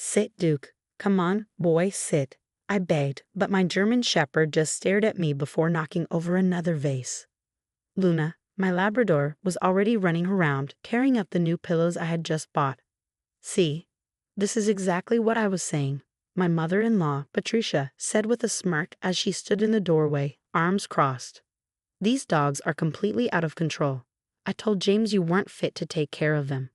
Sit, Duke. Come on, boy, sit. I begged, but my German shepherd just stared at me before knocking over another vase. Luna, my Labrador, was already running around, carrying up the new pillows I had just bought. See, this is exactly what I was saying, my mother-in-law, Patricia, said with a smirk as she stood in the doorway, arms crossed. These dogs are completely out of control. I told James you weren't fit to take care of them.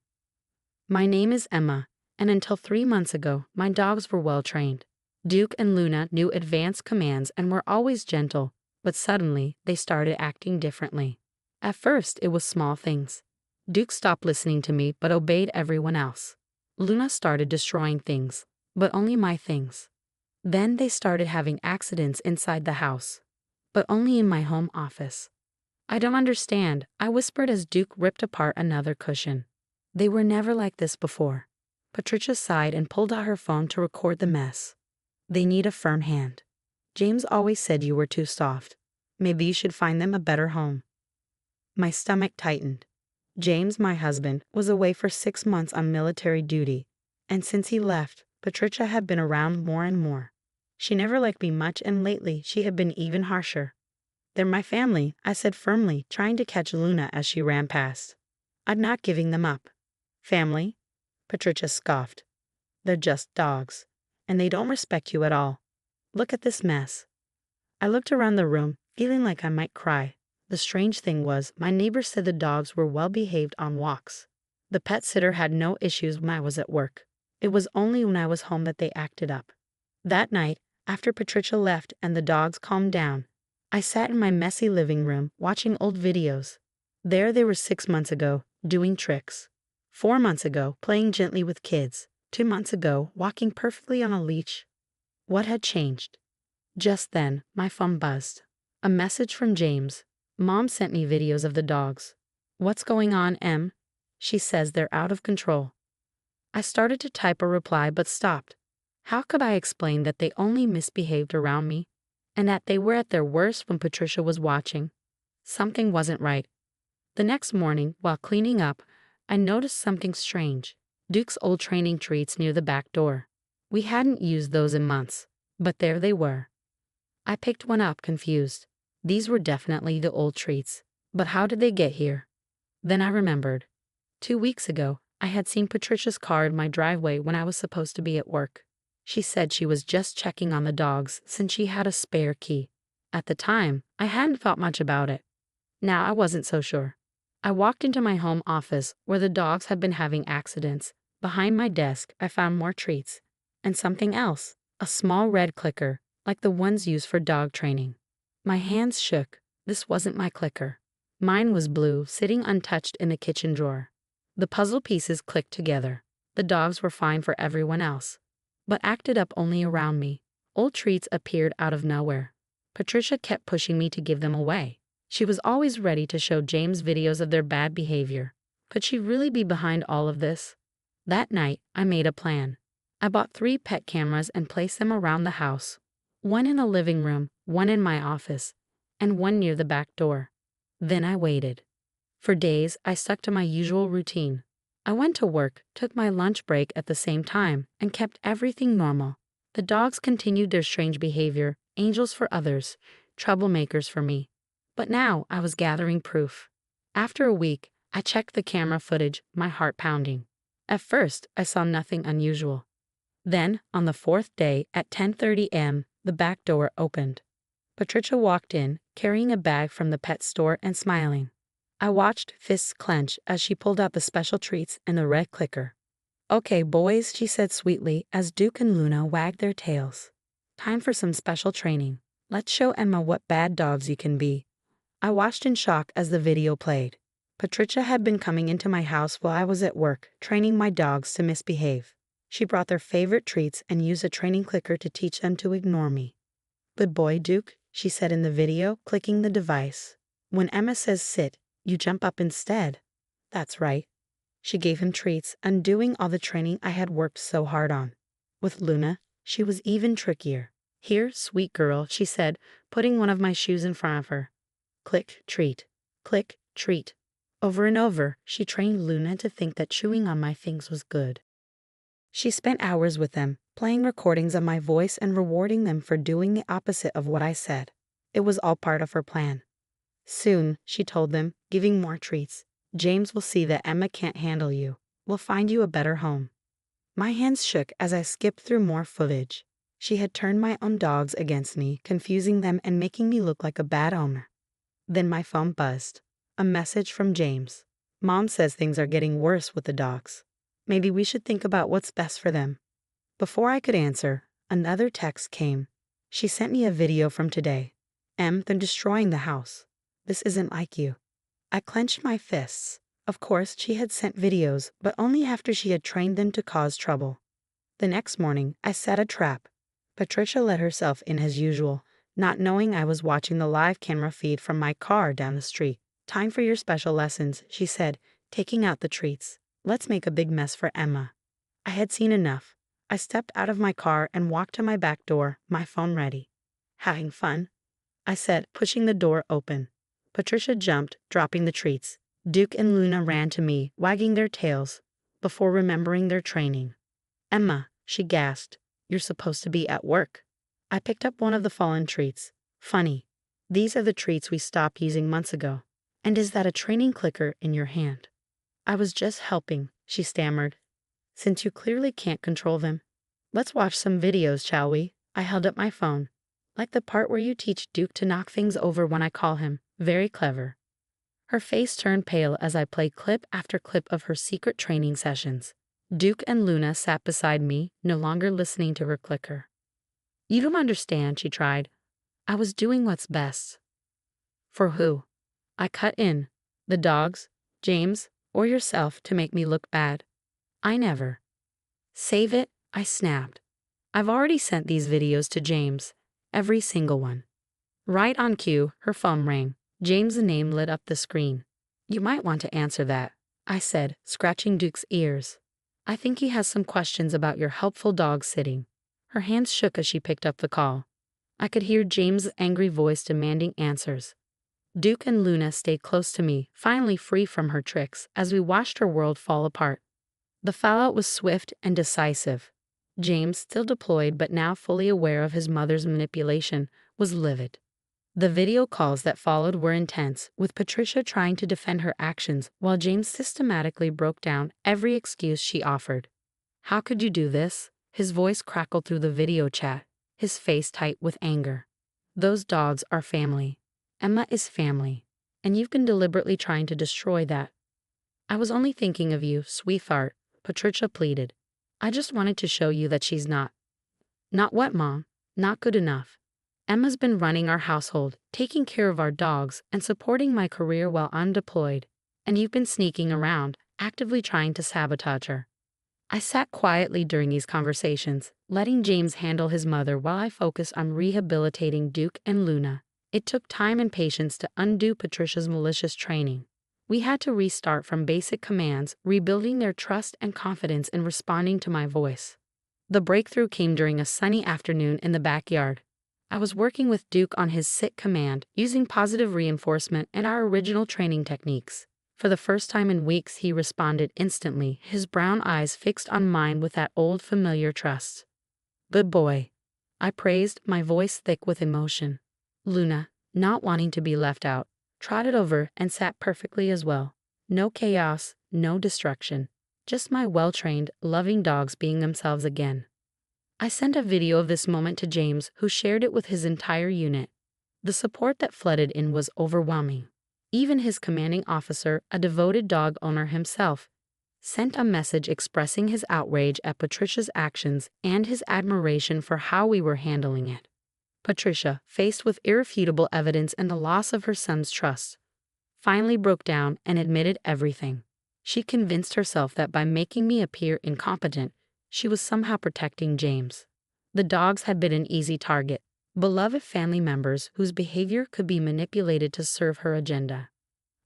My name is Emma, and until 3 months ago, my dogs were well trained. Duke and Luna knew advanced commands and were always gentle, but suddenly they started acting differently. At first, it was small things. Duke stopped listening to me but obeyed everyone else. Luna started destroying things, but only my things. Then they started having accidents inside the house, but only in my home office. I don't understand, I whispered as Duke ripped apart another cushion. They were never like this before. Patricia sighed and pulled out her phone to record the mess. They need a firm hand. James always said you were too soft. Maybe you should find them a better home. My stomach tightened. James, my husband, was away for 6 months on military duty, and since he left, Patricia had been around more and more. She never liked me much, and lately she had been even harsher. They're my family, I said firmly, trying to catch Luna as she ran past. I'm not giving them up. Family? Patricia scoffed. They're just dogs, and they don't respect you at all. Look at this mess. I looked around the room, feeling like I might cry. The strange thing was, my neighbors said the dogs were well behaved on walks. The pet sitter had no issues when I was at work. It was only when I was home that they acted up. That night, after Patricia left and the dogs calmed down, I sat in my messy living room watching old videos. There they were 6 months ago, doing tricks. 4 months ago, playing gently with kids. 2 months ago, walking perfectly on a leash. What had changed? Just then, my phone buzzed. A message from James. Mom sent me videos of the dogs. What's going on, Em? She says they're out of control. I started to type a reply but stopped. How could I explain that they only misbehaved around me, and that they were at their worst when Patricia was watching? Something wasn't right. The next morning, while cleaning up, I noticed something strange. Duke's old training treats near the back door. We hadn't used those in months, but there they were. I picked one up, confused. These were definitely the old treats, but how did they get here? Then I remembered. 2 weeks ago, I had seen Patricia's car in my driveway when I was supposed to be at work. She said she was just checking on the dogs since she had a spare key. At the time, I hadn't thought much about it. Now I wasn't so sure. I walked into my home office where the dogs had been having accidents. Behind my desk, I found more treats. And something else, a small red clicker, like the ones used for dog training. My hands shook. This wasn't my clicker. Mine was blue, sitting untouched in the kitchen drawer. The puzzle pieces clicked together. The dogs were fine for everyone else, but acted up only around me. Old treats appeared out of nowhere. Patricia kept pushing me to give them away. She was always ready to show James videos of their bad behavior. Could she really be behind all of this? That night, I made a plan. I bought 3 pet cameras and placed them around the house. One in the living room, one in my office, and one near the back door. Then I waited. For days, I stuck to my usual routine. I went to work, took my lunch break at the same time, and kept everything normal. The dogs continued their strange behavior, angels for others, troublemakers for me. But now I was gathering proof. After a week, I checked the camera footage, my heart pounding. At first, I saw nothing unusual. Then, on the 4th day at 10:30 a.m., the back door opened. Patricia walked in, carrying a bag from the pet store and smiling. I watched, fists clench, as she pulled out the special treats and the red clicker. Okay, boys, she said sweetly as Duke and Luna wagged their tails. Time for some special training. Let's show Emma what bad dogs you can be. I watched in shock as the video played. Patricia had been coming into my house while I was at work, training my dogs to misbehave. She brought their favorite treats and used a training clicker to teach them to ignore me. Good boy, Duke, she said in the video, clicking the device. When Emma says sit, you jump up instead. That's right. She gave him treats, undoing all the training I had worked so hard on. With Luna, she was even trickier. Here, sweet girl, she said, putting one of my shoes in front of her. Click, treat. Click, treat. Over and over, she trained Luna to think that chewing on my things was good. She spent hours with them, playing recordings of my voice and rewarding them for doing the opposite of what I said. It was all part of her plan. Soon, she told them, giving more treats. James will see that Emma can't handle you. We'll find you a better home. My hands shook as I skipped through more footage. She had turned my own dogs against me, confusing them and making me look like a bad owner. Then my phone buzzed. A message from James. Mom says things are getting worse with the dogs. Maybe we should think about what's best for them. Before I could answer, another text came. She sent me a video from today. They're destroying the house. This isn't like you. I clenched my fists. Of course, she had sent videos, but only after she had trained them to cause trouble. The next morning, I set a trap. Patricia let herself in as usual, not knowing I was watching the live camera feed from my car down the street. Time for your special lessons, she said, taking out the treats. Let's make a big mess for Emma. I had seen enough. I stepped out of my car and walked to my back door, my phone ready. Having fun? I said, pushing the door open. Patricia jumped, dropping the treats. Duke and Luna ran to me, wagging their tails, before remembering their training. Emma, she gasped, you're supposed to be at work. I picked up one of the fallen treats. Funny. These are the treats we stopped using months ago. And is that a training clicker in your hand? I was just helping, she stammered. Since you clearly can't control them. Let's watch some videos, shall we? I held up my phone. Like the part where you teach Duke to knock things over when I call him. Very clever. Her face turned pale as I played clip after clip of her secret training sessions. Duke and Luna sat beside me, no longer listening to her clicker. You don't understand, she tried. I was doing what's best. For who? I cut in. The dogs, James, or yourself to make me look bad. I never. Save it, I snapped. I've already sent these videos to James. Every single one. Right on cue, her phone rang. James' name lit up the screen. You might want to answer that, I said, scratching Duke's ears. I think he has some questions about your helpful dog sitting. Her hands shook as she picked up the call. I could hear James' angry voice demanding answers. Duke and Luna stayed close to me, finally free from her tricks, as we watched her world fall apart. The fallout was swift and decisive. James, still deployed but now fully aware of his mother's manipulation, was livid. The video calls that followed were intense, with Patricia trying to defend her actions while James systematically broke down every excuse she offered. How could you do this? His voice crackled through the video chat, his face tight with anger. Those dogs are family. Emma is family. And you've been deliberately trying to destroy that. I was only thinking of you, sweetheart, Patricia pleaded. I just wanted to show you that she's not. Not what, Mom? Not good enough. Emma's been running our household, taking care of our dogs, and supporting my career while I'm deployed. And you've been sneaking around, actively trying to sabotage her. I sat quietly during these conversations, letting James handle his mother while I focused on rehabilitating Duke and Luna. It took time and patience to undo Patricia's malicious training. We had to restart from basic commands, rebuilding their trust and confidence in responding to my voice. The breakthrough came during a sunny afternoon in the backyard. I was working with Duke on his sit command, using positive reinforcement and our original training techniques. For the first time in weeks, he responded instantly, his brown eyes fixed on mine with that old familiar trust. Good boy. I praised, my voice thick with emotion. Luna, not wanting to be left out, trotted over and sat perfectly as well. No chaos, no destruction. Just my well-trained, loving dogs being themselves again. I sent a video of this moment to James, who shared it with his entire unit. The support that flooded in was overwhelming. Even his commanding officer, a devoted dog owner himself, sent a message expressing his outrage at Patricia's actions and his admiration for how we were handling it. Patricia, faced with irrefutable evidence and the loss of her son's trust, finally broke down and admitted everything. She convinced herself that by making me appear incompetent, she was somehow protecting James. The dogs had been an easy target, beloved family members whose behavior could be manipulated to serve her agenda.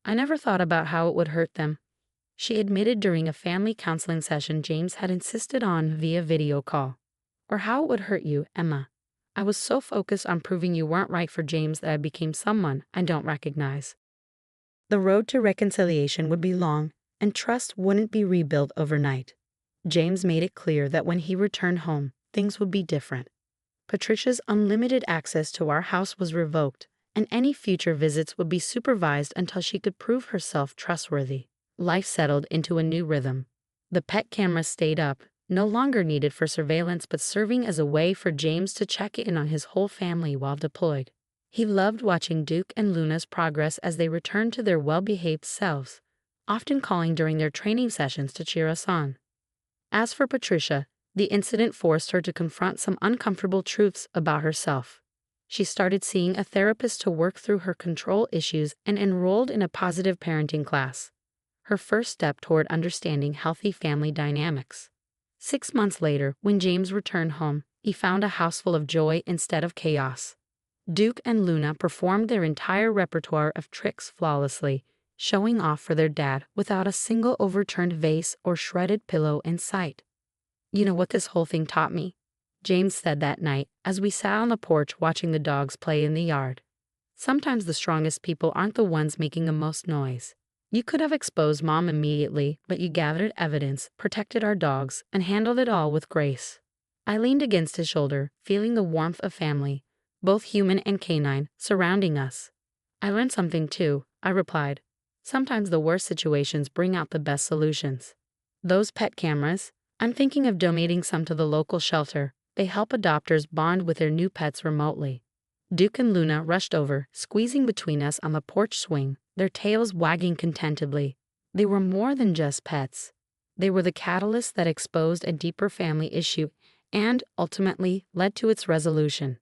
I never thought about how it would hurt them. She admitted during a family counseling session James had insisted on via video call. Or how it would hurt you, Emma. I was so focused on proving you weren't right for James that I became someone I don't recognize. The road to reconciliation would be long, and trust wouldn't be rebuilt overnight. James made it clear that when he returned home, things would be different. Patricia's unlimited access to our house was revoked, and any future visits would be supervised until she could prove herself trustworthy. Life settled into a new rhythm. The pet camera stayed up, no longer needed for surveillance but serving as a way for James to check in on his whole family while deployed. He loved watching Duke and Luna's progress as they returned to their well-behaved selves, often calling during their training sessions to cheer us on. As for Patricia, the incident forced her to confront some uncomfortable truths about herself. She started seeing a therapist to work through her control issues and enrolled in a positive parenting class, her first step toward understanding healthy family dynamics. 6 months later, when James returned home, he found a house full of joy instead of chaos. Duke and Luna performed their entire repertoire of tricks flawlessly, showing off for their dad without a single overturned vase or shredded pillow in sight. "You know what this whole thing taught me?" James said that night as we sat on the porch watching the dogs play in the yard. "Sometimes the strongest people aren't the ones making the most noise. You could have exposed Mom immediately, but you gathered evidence, protected our dogs, and handled it all with grace." I leaned against his shoulder, feeling the warmth of family, both human and canine, surrounding us. "I learned something too," I replied. "Sometimes the worst situations bring out the best solutions." Those pet cameras, I'm thinking of donating some to the local shelter. They help adopters bond with their new pets remotely. Duke and Luna rushed over, squeezing between us on the porch swing, their tails wagging contentedly. They were more than just pets. They were the catalyst that exposed a deeper family issue and, ultimately, led to its resolution.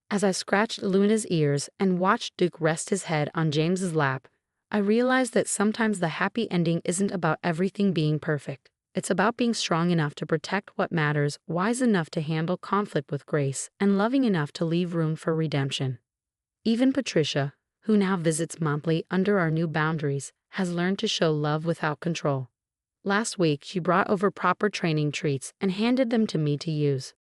As I scratched Luna's ears and watched Duke rest his head on James's lap, I realized that sometimes the happy ending isn't about everything being perfect. It's about being strong enough to protect what matters, wise enough to handle conflict with grace, and loving enough to leave room for redemption. Even Patricia, who now visits monthly under our new boundaries, has learned to show love without control. Last week, she brought over proper training treats and handed them to me to use.